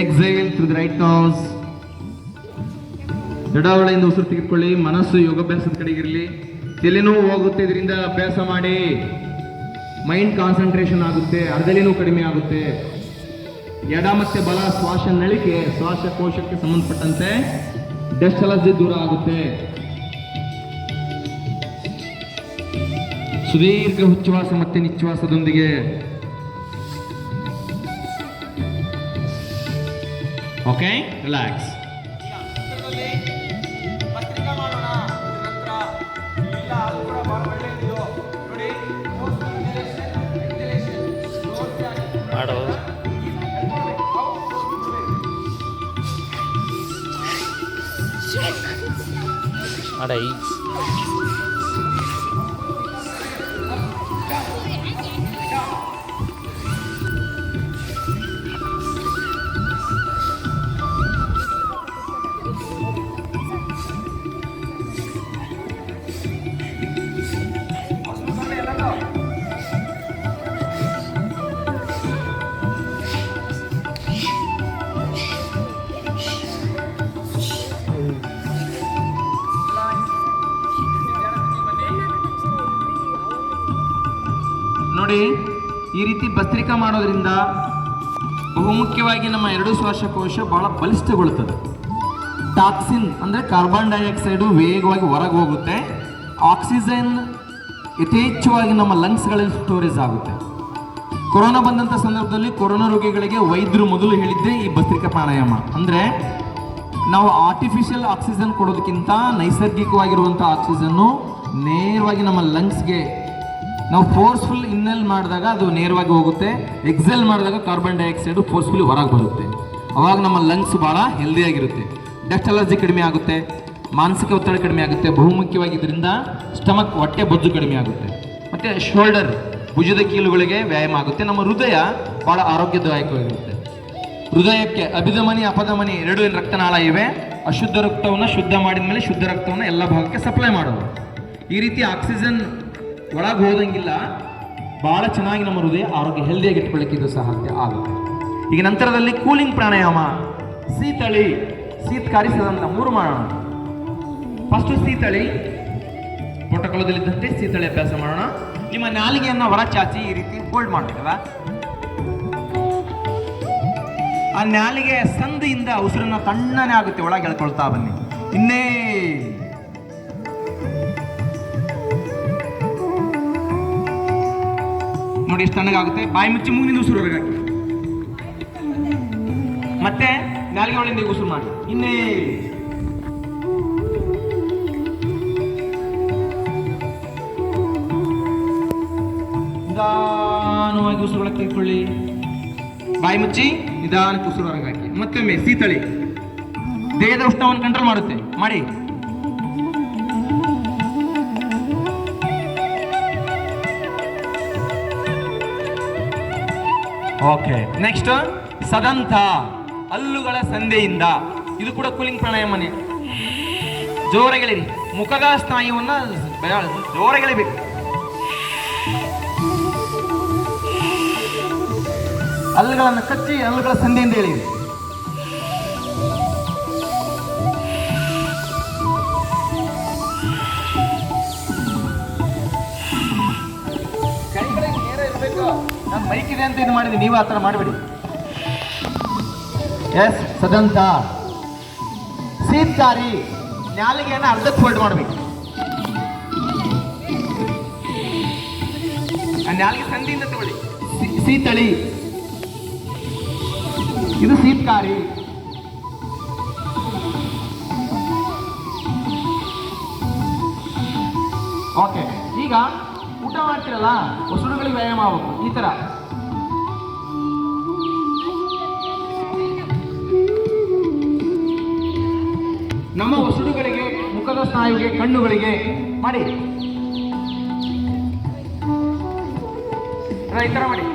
Exhale through the right nose. ಎಡವಳೆಯಿಂದ ಉಸಿರು ತೆಗೆದುಕೊಳ್ಳಿ. ಮನಸ್ಸು ಯೋಗಾಭ್ಯಾಸದ ಕಡೆಗಿರಲಿ. ತಲೆನೋವು ಹೋಗುತ್ತೆ, ಇದರಿಂದ ಅಭ್ಯಾಸ ಮಾಡಿ. ಮೈಂಡ್ ಕಾನ್ಸಂಟ್ರೇಷನ್ ಆಗುತ್ತೆ, ಅರ್ಧಲಿನೂ ಕಡಿಮೆ ಆಗುತ್ತೆ. ಎಡ ಮತ್ತೆ ಬಲ ಶ್ವಾಸ ನಳಿಕೆ, ಶ್ವಾಸಕೋಶಕ್ಕೆ ಸಂಬಂಧಪಟ್ಟಂತೆ ಡಸ್ಟ್ ಅಲರ್ಜಿ ದೂರ ಆಗುತ್ತೆ. ಸುದೀರ್ಘ ಉಚ್ಛ್ವಾಸ ಮತ್ತೆ ನಿಶ್ವಾಸದೊಂದಿಗೆ ಓಕೆ, ರಿಲ್ಯಾಕ್ಸ್. ನೋಡಿ, ಈ ರೀತಿ ಭಸ್ತ್ರಿಕಾ ಮಾಡೋದ್ರಿಂದ ಬಹುಮುಖ್ಯವಾಗಿ ನಮ್ಮ ಎರಡು ಶ್ವಾಸಕೋಶ ಬಹಳ ಬಲಿಷ್ಠಗೊಳ್ಳುತ್ತದೆ. ಟಾಕ್ಸಿನ್ ಅಂದರೆ ಕಾರ್ಬನ್ ಡೈಆಕ್ಸೈಡು ವೇಗವಾಗಿ ಹೊರಗೆ ಹೋಗುತ್ತೆ. ಆಕ್ಸಿಜನ್ ಯಥೇಚ್ಛವಾಗಿ ನಮ್ಮ ಲಂಗ್ಸ್ಗಳಲ್ಲಿ ಸ್ಟೋರೇಜ್ ಆಗುತ್ತೆ. ಕೊರೋನಾ ಬಂದಂಥ ಸಂದರ್ಭದಲ್ಲಿ ಕೊರೋನಾ ರೋಗಿಗಳಿಗೆ ವೈದ್ಯರು ಮೊದಲು ಹೇಳಿದ್ದೆ ಈ ಭಸ್ತ್ರಿಕಾ ಪ್ರಾಣಾಯಾಮ. ಅಂದರೆ ನಾವು ಆರ್ಟಿಫಿಷಿಯಲ್ ಆಕ್ಸಿಜನ್ ಕೊಡೋದಕ್ಕಿಂತ ನೈಸರ್ಗಿಕವಾಗಿರುವಂಥ ಆಕ್ಸಿಜನ್ನು ನೇರವಾಗಿ ನಮ್ಮ ಲಂಗ್ಸ್ಗೆ ನಾವು ಫೋರ್ಸ್ಫುಲ್ ಇನ್ನೆಲ್ ಮಾಡಿದಾಗ ಅದು ನೇರವಾಗಿ ಹೋಗುತ್ತೆ. ಎಕ್ಸೆಲ್ ಮಾಡಿದಾಗ ಕಾರ್ಬನ್ ಡೈಆಕ್ಸೈಡು ಫೋರ್ಸ್ಫುಲಿ ಹೊರಗೆ ಬರುತ್ತೆ. ಅವಾಗ ನಮ್ಮ ಲಂಗ್ಸ್ ಭಾಳ ಹೆಲ್ದಿಯಾಗಿರುತ್ತೆ. ಡಸ್ಟ್ ಅಲರ್ಜಿ ಕಡಿಮೆ ಆಗುತ್ತೆ, ಮಾನಸಿಕ ಒತ್ತಡ ಕಡಿಮೆ ಆಗುತ್ತೆ. ಬಹುಮುಖ್ಯವಾಗಿ ಇದರಿಂದ ಸ್ಟಮಕ್, ಹೊಟ್ಟೆ ಬೊಜ್ಜು ಕಡಿಮೆ ಆಗುತ್ತೆ. ಮತ್ತು ಶೋಲ್ಡರ್, ಭುಜದ ಕೀಲುಗಳಿಗೆ ವ್ಯಾಯಾಮ ಆಗುತ್ತೆ. ನಮ್ಮ ಹೃದಯ ಭಾಳ ಆರೋಗ್ಯದಾಯಕವಾಗಿರುತ್ತೆ. ಹೃದಯಕ್ಕೆ ಅಭಿಧಮನಿ, ಅಪಧಮನಿ ಎರಡು ರಕ್ತನಾಳ ಇವೆ. ಅಶುದ್ಧ ರಕ್ತವನ್ನು ಶುದ್ಧ ಮಾಡಿದ ಮೇಲೆ ಶುದ್ಧ ರಕ್ತವನ್ನು ಎಲ್ಲ ಭಾಗಕ್ಕೆ ಸಪ್ಲೈ ಮಾಡೋದು. ಈ ರೀತಿ ಆಕ್ಸಿಜನ್ ಒಳಗೆ ಹೋದಂಗಿಲ್ಲ, ಭಾಳ ಚೆನ್ನಾಗಿ ನಮ್ಮ ಹೃದಯ ಆರೋಗ್ಯ ಹೆಲ್ದಿಯಾಗಿ ಇಟ್ಕೊಳ್ಳಿಕ್ಕೆ ಇದು ಸಾಧ್ಯ ಆಗುತ್ತೆ. ಈಗ ನಂತರದಲ್ಲಿ ಕೂಲಿಂಗ್ ಪ್ರಾಣಾಯಾಮ, ಶೀತಳಿ, ಶೀತಕಾರಿ ಸದಂತ 3 ಮಾಡೋಣ. ಫಸ್ಟು ಶೀತಳಿ, ಪೊಟಕೊಳದಲ್ಲಿದ್ದಂತೆ ಶೀತಳಿ ಅಭ್ಯಾಸ ಮಾಡೋಣ. ನಿಮ್ಮ ನಾಲಿಗೆಯನ್ನು ಹೊರ ಚಾಚಿ ಈ ರೀತಿ ಹೋಲ್ಡ್ ಮಾಡ್ಬೇಕಲ್ಲ, ಆ ನಾಲಿಗೆ ಸಂದಿಯಿಂದ ಉಸಿರನ್ನ ತಣ್ಣನೆ ಆಗುತ್ತೆ, ಒಳಗೆ ಎಳ್ಕೊಳ್ತಾ ಬನ್ನಿ. ಇನ್ನೇ ನೋಡಿ ಎಷ್ಟು ತಣ್ಣಗಾಗುತ್ತೆ. ಬಾಯಿ ಮುಚ್ಚಿ ಮೂಗಿನಿಂದ ಉಸಿರು ಹೊರಗೆ ಹಾಕಿ, ಮತ್ತೆ ನಾಲಿಗೆ ಒಳಗಿಂದ ಉಸಿರು ಮಾಡಿ. ಇನ್ನೇ ನಿಧಾನವಾಗಿ ಉಸಿರು ಒಳಗೆ ತೆಗೆದುಕೊಳ್ಳಿ. ಬಾಯಿ ಮುಚ್ಚಿ ನಿಧಾನಕ್ಕೆ ಉಸಿರು ಹೊರಗೆ ಹಾಕಿ. ಮತ್ತೊಮ್ಮೆ ಶೀತಳಿ, ದೇಹದ ಉಷ್ಣವನ್ನು ಕಂಟ್ರೋಲ್ ಮಾಡುತ್ತೆ. ಮಾಡಿ. ಓಕೆ, ನೆಕ್ಸ್ಟ್ ಸದಂತ, ಹಲ್ಲುಗಳ ಸಂಧಿಯಿಂದ. ಇದು ಕೂಡ ಕೂಲಿಂಗ್ ಪ್ರಾಣಾಯಾಮನೇ. ಜೋರಾಗೆಳಿರಿ, ಮುಖದ ಸ್ನಾಯುವನ್ನು ಜೋರಾಗೆಳಿಬೇಕು. ಹಲ್ಲುಗಳನ್ನು ಕಚ್ಚಿ ಹಲ್ಲುಗಳ ಸಂಧಿಯಿಂದ ಎಳಿರಿ. ನಾನು ಮೈಕ್ ಇದೆ ಅಂತ ಇದು ಮಾಡಿದ್ದೀನಿ, ನೀವು ಆ ಥರ ಮಾಡಿಬಿಡಿ. ಎಸ್, ಸದಂತ. ಶೀತಕಾರಿ, ನಾಲಿಗೆಯನ್ನು ಅರ್ಧಕ್ಕೆ ಫೋಲ್ಡ್ ಮಾಡಬೇಕು. ಆ ನಾಲಿಗೆ ಸಂಧಿಯಿಂದ ತಗೊಳ್ಳಿ. ಶೀತಳಿ, ಇದು ಶೀತಕಾರಿ. ಓಕೆ, ಈಗ ಊಟ ಮಾಡ್ತಿರಲ್ಲ, ಉಸಿರುಗಳಿಗೆ ವ್ಯಾಯಾಮ ಆಗಬೇಕು. ಈ ತರ ನಮ್ಮ ಉಸಿರುಗಳಿಗೆ, ಮುಖದ ಸ್ನಾಯುಗೆ, ಕಣ್ಣುಗಳಿಗೆ ಮಾಡಿ. ಈ ತರ ಮಾಡಿ.